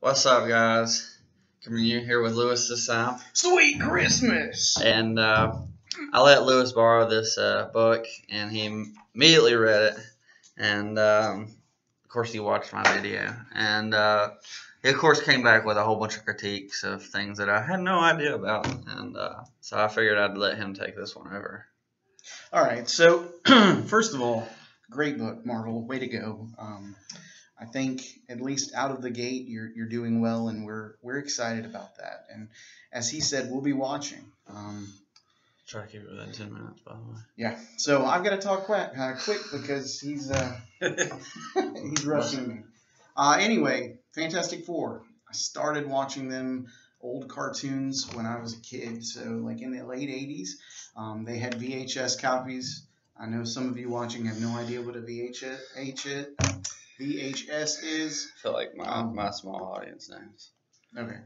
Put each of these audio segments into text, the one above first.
What's up, guys? Coming in here with Lewis this time. Sweet Christmas! And I let Lewis borrow this book, and he immediately read it. And, of course, he watched my video. And he, of course, came back with a whole bunch of critiques of things that I had no idea about. And so I figured I'd let him take this one over. All right, so first of all, great book, Marvel. Way to go. I think at least out of the gate, you're doing well, and we're excited about that. And as he said, we'll be watching. Try to keep it within 10 minutes, by the way. Yeah. So I've got to talk quick because he's rushing me. Anyway, Fantastic Four. I started watching them old cartoons when I was a kid, so like in the late 80s. They had VHS copies. I know some of you watching have no idea what a VHS is. I feel like my small audience knows. Okay.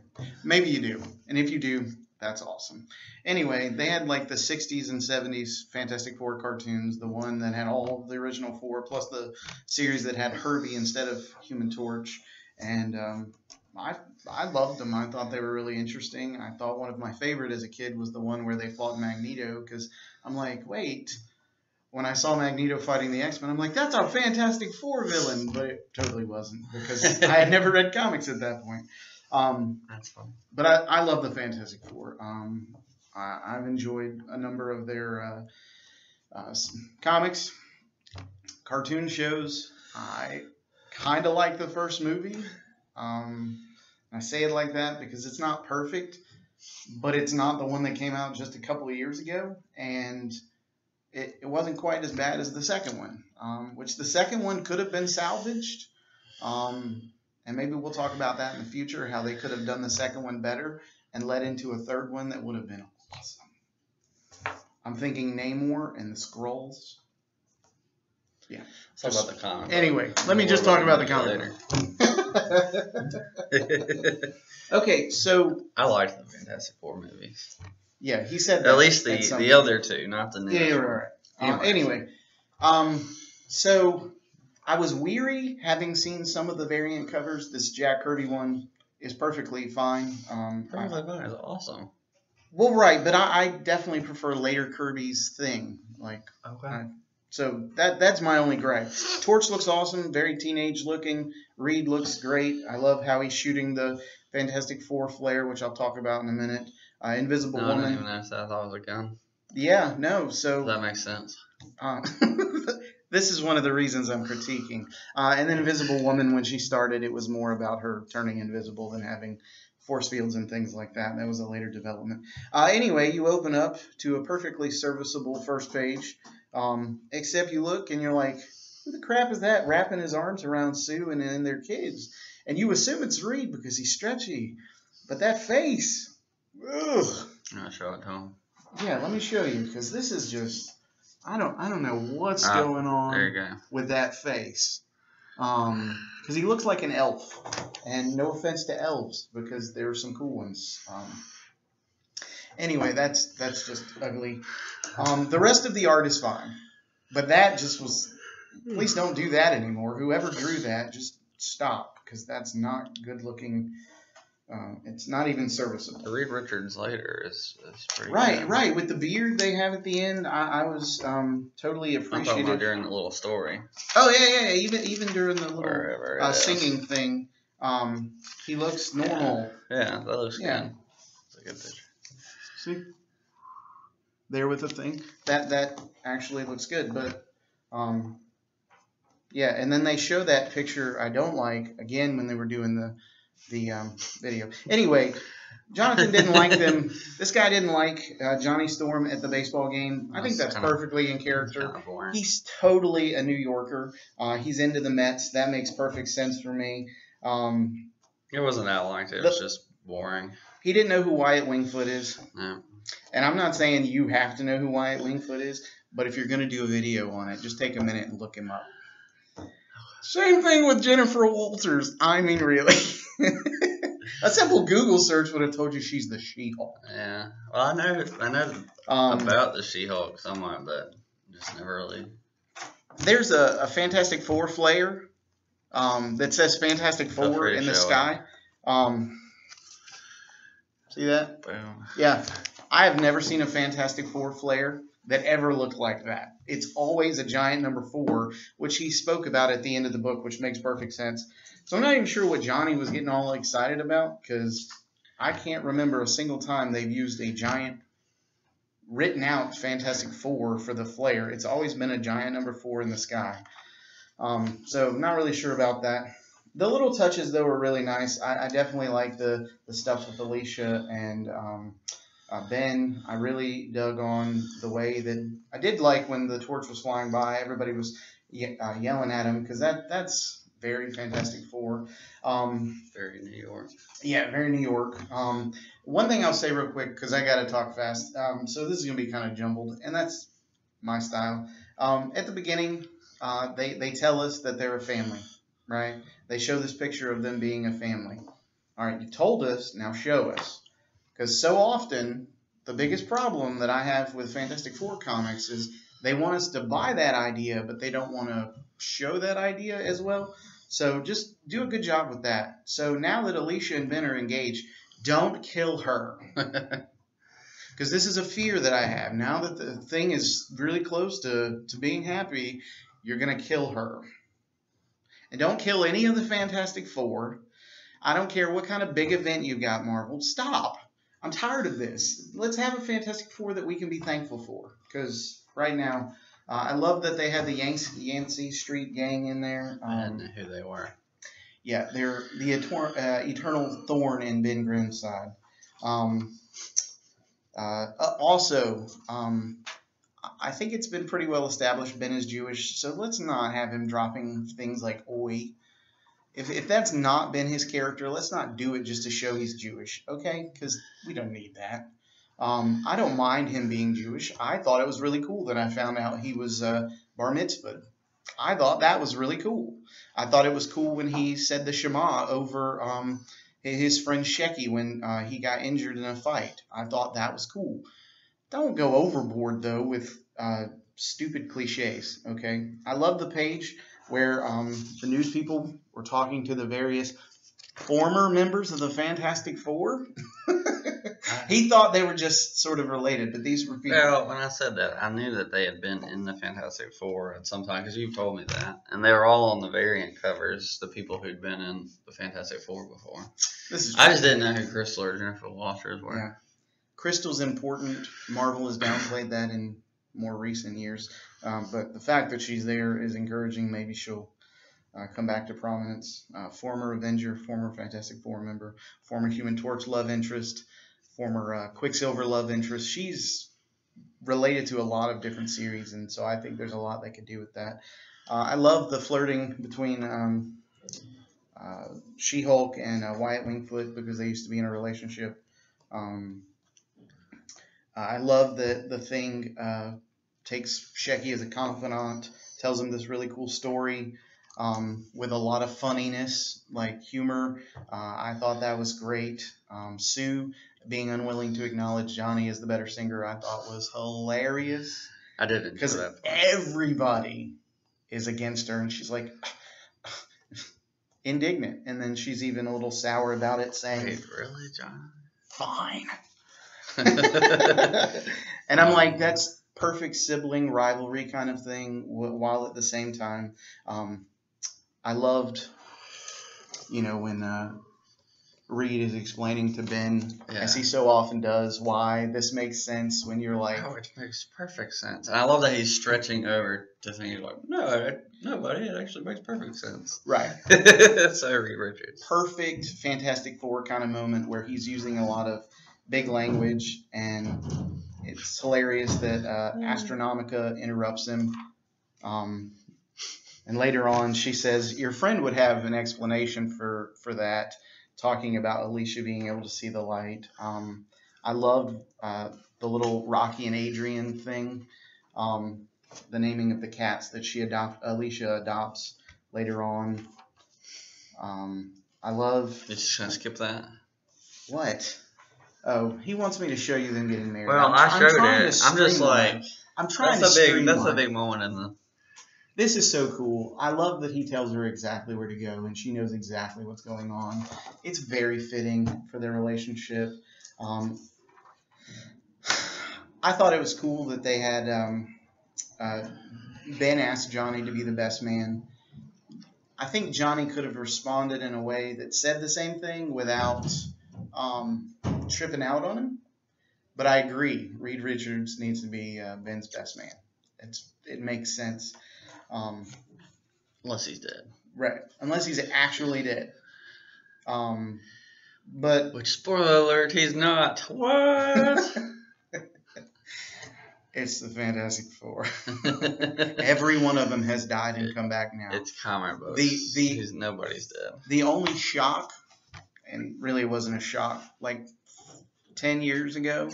Maybe you do. And if you do, that's awesome. Anyway, they had like the 60s and 70s Fantastic Four cartoons, the one that had all of the original four, plus the series that had Herbie instead of Human Torch. And I loved them. I thought they were really interesting. I thought one of my favorite as a kid was the one where they fought Magneto, because I'm like, wait. When I saw Magneto fighting the X-Men, I'm like, that's our Fantastic Four villain. But it totally wasn't, because I had never read comics at that point. That's fun. But I love the Fantastic Four. I've enjoyed a number of their comics, cartoon shows. I kind of like the first movie. I say it like that because it's not perfect, but it's not the one that came out just a couple of years ago. And it wasn't quite as bad as the second one, which the second one could have been salvaged. And maybe we'll talk about that in the future, how they could have done the second one better and led into a third one that would have been awesome. I'm thinking Namor and the Skrulls. Yeah. Let's talk about the comic. Anyway, let me just talk about the comic later. Okay, so I liked the Fantastic Four movies. Yeah, he said that. At least the other two, not the new. Yeah, you're right. Anyway, so I was weary having seen some of the variant covers. This Jack Kirby one is perfectly fine. Perfectly fine is awesome. Well, right, but I definitely prefer later Kirby's thing. Like, okay. So that's my only gripe. Torch looks awesome, very teenage looking. Reed looks great. I love how he's shooting the Fantastic Four flare, which I'll talk about in a minute. Invisible Woman. I didn't even notice that. I thought it was a gun. Yeah, no. So that makes sense. This is one of the reasons I'm critiquing. And then Invisible Woman, when she started, it was more about her turning invisible than having force fields and things like that. That was a later development. Anyway, you open up to a perfectly serviceable first page, except you look and you're like, who the crap is that wrapping his arms around Sue and their kids? And you assume it's Reed because he's stretchy. But that face... Ugh. I'll show it to him. Yeah, let me show you, because this is just I don't know what's going on there you go. with that face. Because he looks like an elf, and no offense to elves, because there are some cool ones. Anyway, that's just ugly. The rest of the art is fine, but that just was. Please don't do that anymore. Whoever drew that, just stop, because that's not good looking. It's not even serviceable. Reed Richards later is pretty good. Right. With the beard they have at the end, I was totally appreciative. I'm talking about during the little story. Oh, yeah. Even during the little singing thing, he looks normal. Yeah, that looks good. It's a good picture. See? There with the thing. That actually looks good, but... yeah, and then they show that picture I don't like, again, when they were doing the video. Anyway, Jonathan didn't like them. This guy didn't like Johnny Storm at the baseball game. I think that's perfectly in character. He's totally a New Yorker. He's into the Mets. That makes perfect sense for me. It wasn't that long. It was just boring. He didn't know who Wyatt Wingfoot is. No. And I'm not saying you have to know who Wyatt Wingfoot is, but if you're going to do a video on it, just take a minute and look him up. Same thing with Jennifer Walters. I mean, really. A simple Google search would have told you she's the She-Hulk. Yeah. Well, I know about the She-Hulk somewhat, but just never really. There's a Fantastic Four flare that says Fantastic Four in the sky. See that? Boom. Yeah. I have never seen a Fantastic Four flare that ever looked like that. It's always a giant number 4, which he spoke about at the end of the book, which makes perfect sense. So I'm not even sure what Johnny was getting all excited about, because I can't remember a single time they've used a giant written out Fantastic Four for the flare. It's always been a giant number 4 in the sky. So not really sure about that. The little touches, though, were really nice. I definitely like the stuff with Alicia and Ben. I really dug on the way that I did like when the torch was flying by. Everybody was yelling at him, because that's very Fantastic Four. Very New York. Yeah, very New York. One thing I'll say real quick, because I got to talk fast. So this is going to be kind of jumbled, and that's my style. At the beginning, they tell us that they're a family, right? They show this picture of them being a family. All right, you told us, now show us. Because so often, the biggest problem that I have with Fantastic Four comics is they want us to buy that idea, but they don't want to show that idea as well. So just do a good job with that. So now that Alicia and Ben are engaged, don't kill her. Because this is a fear that I have. Now that the thing is really close to being happy, you're going to kill her. And don't kill any of the Fantastic Four. I don't care what kind of big event you got, Marvel. Stop. I'm tired of this. Let's have a Fantastic Four that we can be thankful for. Because right now, I love that they have the Yancey Street gang in there. I didn't know who they were. Yeah, they're the eternal thorn in Ben Grimm's side. Also, I think it's been pretty well established Ben is Jewish, so let's not have him dropping things like oi. If that's not been his character, let's not do it just to show he's Jewish, okay? Because we don't need that. I don't mind him being Jewish. I thought it was really cool that I found out he was bar mitzvahed. I thought that was really cool. I thought it was cool when he said the Shema over his friend Shecky when he got injured in a fight. I thought that was cool. Don't go overboard, though, with stupid cliches, okay? I love the page where the news people were talking to the various former members of the Fantastic Four. He thought they were just sort of related, but these were people. Well, when I said that, I knew that they had been in the Fantastic Four at some time, because you've told me that. And they were all on the variant covers, the people who'd been in the Fantastic Four before. I just didn't know who Crystal or Jennifer Walters were. Yeah. Crystal's important. Marvel has downplayed that in more recent years. But the fact that she's there is encouraging. Maybe she'll come back to prominence. Former Avenger, former Fantastic Four member, former Human Torch love interest, former Quicksilver love interest. She's related to a lot of different series, and so I think there's a lot they could do with that. I love the flirting between She-Hulk and Wyatt Wingfoot, because they used to be in a relationship. I love that the Thing takes Shecky as a confidant, tells him this really cool story with a lot of funniness, like humor. I thought that was great. Sue being unwilling to acknowledge Johnny as the better singer, I thought was hilarious. I did enjoy Because that. everybody is against her, and she's like indignant. And then she's even a little sour about it, saying, Wait, really, John? fine. And I'm like, that's perfect sibling rivalry kind of thing, while at the same time, I loved, when Reed is explaining to Ben, as he so often does, why this makes sense when you're like... Oh, it makes perfect sense. And I love that he's stretching over to think, like, no, buddy, it actually makes perfect sense. Right. So Reed Richards. Perfect Fantastic Four kind of moment where he's using a lot of big language, and it's hilarious that Astronomica interrupts him. And later on, she says, your friend would have an explanation for that, talking about Alicia being able to see the light. I loved the little Rocky and Adrian thing, the naming of the cats that Alicia adopts later on. I love... You're just going to skip that? What? Oh, he wants me to show you them getting married. Well, I showed it. I'm just like... I'm trying that's to a big moment in the This is so cool. I love that he tells her exactly where to go, and she knows exactly what's going on. It's very fitting for their relationship. I thought it was cool that they had Ben asked Johnny to be the best man. I think Johnny could have responded in a way that said the same thing without tripping out on him. But I agree. Reed Richards needs to be Ben's best man. It makes sense. Unless he's dead. Right. Unless he's actually dead. But Which, spoiler alert, he's not. What? It's the Fantastic Four. Every one of them has died and come back now. It's comic books. Nobody's dead. The only shock, and really it wasn't a shock, like 10 years ago,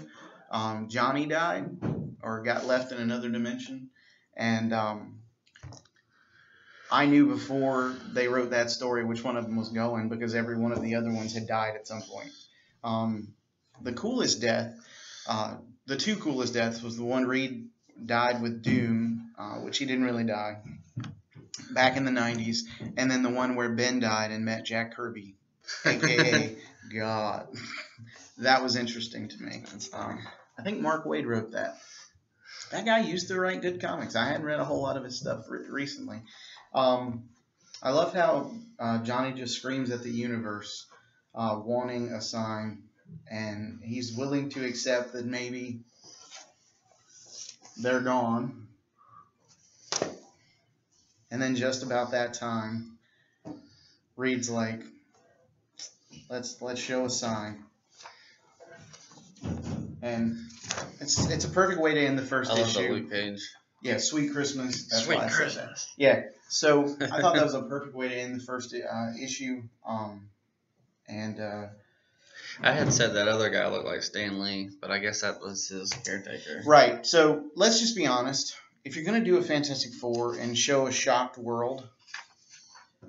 Johnny died or got left in another dimension. And I knew before they wrote that story which one of them was going because every one of the other ones had died at some point. The coolest death... the two coolest deaths was the one Reed died with Doom, which he didn't really die, back in the 90s, and then the one where Ben died and met Jack Kirby, a.k.a. God. That was interesting to me. I think Mark Waid wrote that. That guy used to write good comics. I hadn't read a whole lot of his stuff recently. I love how Johnny just screams at the universe, wanting a sign. And he's willing to accept that maybe they're gone. And then just about that time, Reed's like, let's show a sign. And it's a perfect way to end the first issue. I love the Luke Cage. Yeah, Sweet Christmas. That's Sweet why I said that. Christmas. Yeah, so I thought that was a perfect way to end the first issue. I had said that other guy looked like Stanley, but I guess that was his caretaker. Right. So let's just be honest. If you're going to do a Fantastic Four and show a shocked world,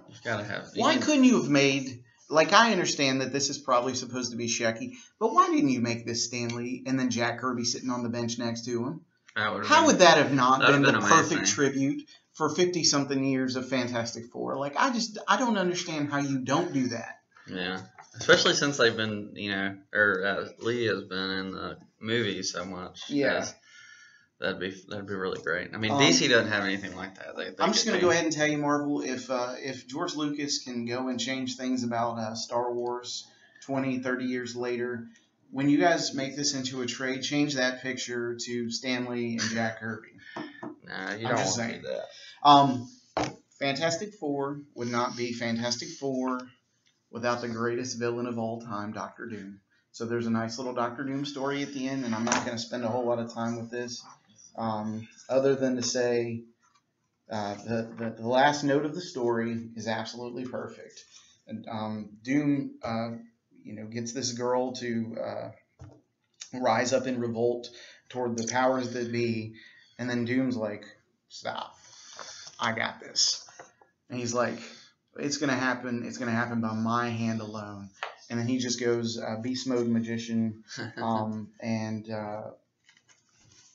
You've got to have. why couldn't you have made, like, I understand that this is probably supposed to be Shecky, but why didn't you make this Stanley and then Jack Kirby sitting on the bench next to him? How would that have not been the perfect tribute for 50-something years of Fantastic Four? Like, I don't understand how you don't do that. Yeah. Especially since they've been, Lee has been in the movie so much. Yeah. That'd be really great. I mean, DC doesn't have anything like that. I'm just going to go ahead and tell you, Marvel, if George Lucas can go and change things about Star Wars 20, 30 years later, when you guys make this into a trade, change that picture to Stanley and Jack Kirby. Nah, you don't want to do that. Fantastic Four would not be Fantastic Four without the greatest villain of all time, Doctor Doom. So there's a nice little Doctor Doom story at the end, and I'm not going to spend a whole lot of time with this, other than to say the last note of the story is absolutely perfect. And Doom, gets this girl to rise up in revolt toward the powers that be, and then Doom's like, "Stop! I got this." And he's like, "It's gonna happen. It's gonna happen by my hand alone." And then he just goes beast mode magician, and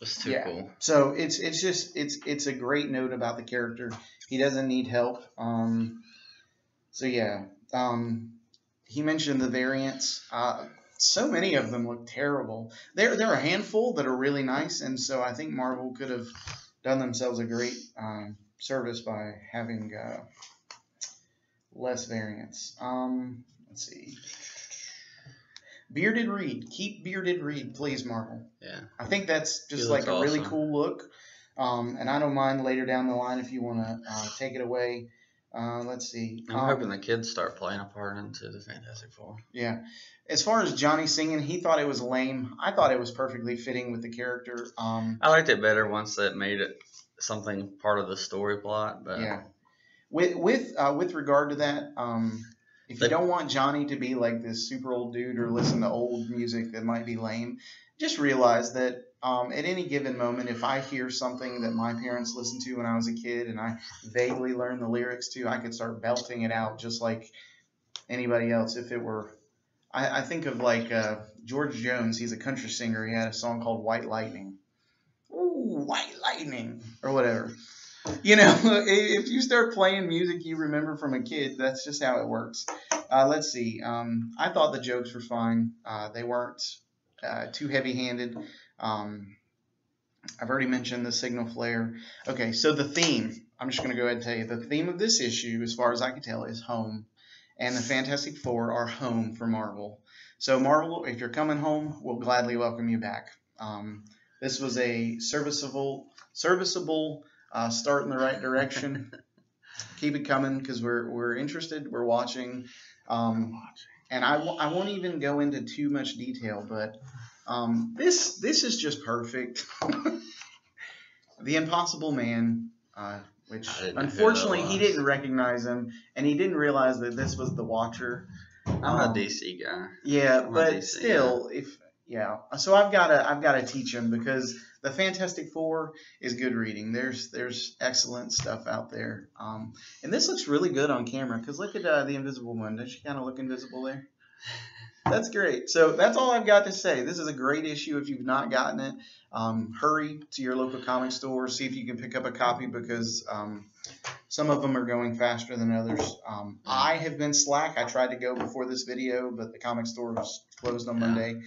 That's too cool. So it's a great note about the character. He doesn't need help. He mentioned the variants. So many of them look terrible. There are a handful that are really nice, and so I think Marvel could have done themselves a great service by having less variants. Let's see. Bearded Reed. Keep Bearded Reed, please, Marvel. Yeah. I think that's just like a really cool look. And I don't mind later down the line if you want to take it away. Let's see. I'm hoping the kids start playing a part into the Fantastic Four. Yeah. As far as Johnny singing, he thought it was lame. I thought it was perfectly fitting with the character. I liked it better once that made it something part of the story plot. But yeah. With regard to that, if you don't want Johnny to be like this super old dude or listen to old music that might be lame, just realize that at any given moment, if I hear something that my parents listened to when I was a kid and I vaguely learned the lyrics to, I could start belting it out just like anybody else. If it were, I think of like George Jones. He's a country singer. He had a song called White Lightning. Ooh, White Lightning, or whatever. You know, if you start playing music you remember from a kid, that's just how it works. Let's see. I thought the jokes were fine. They weren't too heavy-handed. I've already mentioned the signal flare. Okay, so the theme. I'm just going to go ahead and tell you. The theme of this issue, as far as I can tell, is home. And the Fantastic Four are home for Marvel. So Marvel, if you're coming home, we'll gladly welcome you back. This was a serviceable start in the right direction. Keep it coming because we're interested. We're watching. And I won't even go into too much detail, but this is just perfect. The Impossible Man, which unfortunately he didn't recognize him, and he didn't realize that this was the Watcher. I'm a DC guy. Yeah, but still, so I've gotta teach him because the Fantastic Four is good reading. There's excellent stuff out there, and this looks really good on camera. Cause look at the Invisible Woman. Does she kind of look invisible there? That's great. So that's all I've got to say. This is a great issue. If you've not gotten it, hurry to your local comic store. See if you can pick up a copy because some of them are going faster than others. I have been slack. I tried to go before this video, but the comic store was closed on Monday.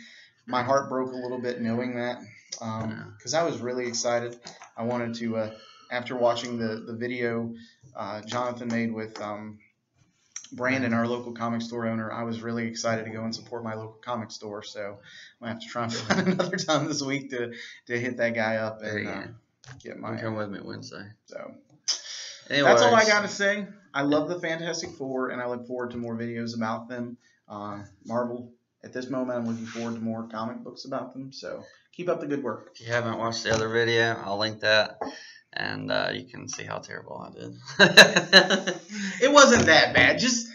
My heart broke a little bit knowing that because I was really excited. I wanted to, after watching the video Jonathan made with Brandon, our local comic store owner, I was really excited to go and support my local comic store. So I'm going to have to try and find another time this week to hit that guy up and get my... Come with me Wednesday. So anyways, that's all I got to say. I love the Fantastic Four, and I look forward to more videos about them. Marvel, at this moment, I'm looking forward to more comic books about them. So keep up the good work. If you haven't watched the other video, I'll link that. And you can see how terrible I did. It wasn't that bad. Just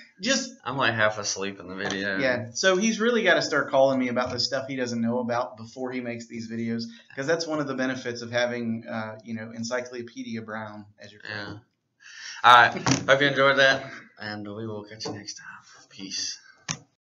I'm like half asleep in the video. Yeah. So he's really got to start calling me about the stuff he doesn't know about before he makes these videos, because that's one of the benefits of having Encyclopedia Brown as your friend. Yeah. All right. Hope you enjoyed that, and we will catch you next time. Peace.